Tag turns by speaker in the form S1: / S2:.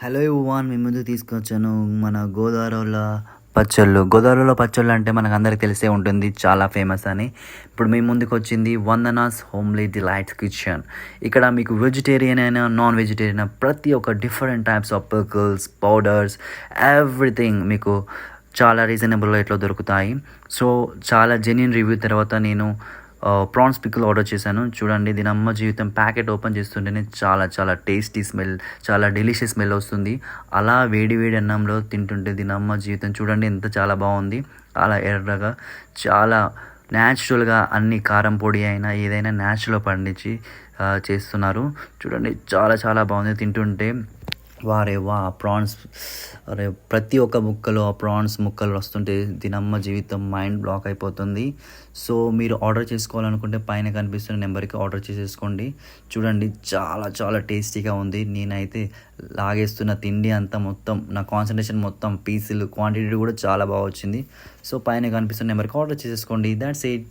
S1: Hello everyone, మీ ముందుకు తీసుకొచ్చాను మన గోదావరిలో పచ్చళ్ళు అంటే మనకు అందరికి తెలిసే ఉంటుంది, చాలా ఫేమస్ అని. ఇప్పుడు మీ ముందుకు వచ్చింది వందనాస్ హోమ్లీ డిలైట్స్ కిచెన్. ఇక్కడ మీకు వెజిటేరియన్ అయినా నాన్ వెజిటేరియన్ అయినా ప్రతి ఒక్క different types of pickles, powders, everything మీకు చాలా రీజనబుల్ రేట్లో దొరుకుతాయి. సో చాలా జెన్యున్ రివ్యూ తర్వాత నేను ప్రాన్స్ పికిల్ ఆర్డర్ చేశాను. చూడండి, దీని అమ్మ జీవితం ప్యాకెట్ ఓపెన్ చేస్తుంటేనే చాలా చాలా టేస్టీ స్మెల్, చాలా డెలిషియస్ స్మెల్ వస్తుంది. అలా వేడి వేడి అన్నంలో తింటుంటే దీని అమ్మ జీవితం చూడండి ఎంత చాలా బాగుంది. అలా ఎర్రగా చాలా న్యాచురల్గా అన్ని కారం పొడి అయినా ఏదైనా న్యాచురల్ పండించి చేస్తున్నారు. చూడండి చాలా చాలా బాగుంది. తింటుంటే వారే వా ప్రాన్స్, అరే ప్రతి ఒక్క ముక్కలో ఆ ప్రాన్స్ ముక్కలు వస్తుంటే దీనమ్మ జీవితం మైండ్ బ్లాక్ అయిపోతుంది. సో మీరు ఆర్డర్ చేసుకోవాలనుకుంటే పైన కనిపిస్తున్న నెంబర్కి ఆర్డర్ చేసేసుకోండి. చూడండి చాలా చాలా టేస్టీగా ఉంది. నేనైతే లాగేస్తున్న తిండి అంతా మొత్తం నా కాన్సన్ట్రేషన్ మొత్తం పీసులు క్వాంటిటీ కూడా చాలా బాగా వచ్చింది. సో పైన కనిపిస్తున్న నెంబర్కి ఆర్డర్ చేసేసుకోండి. That's it.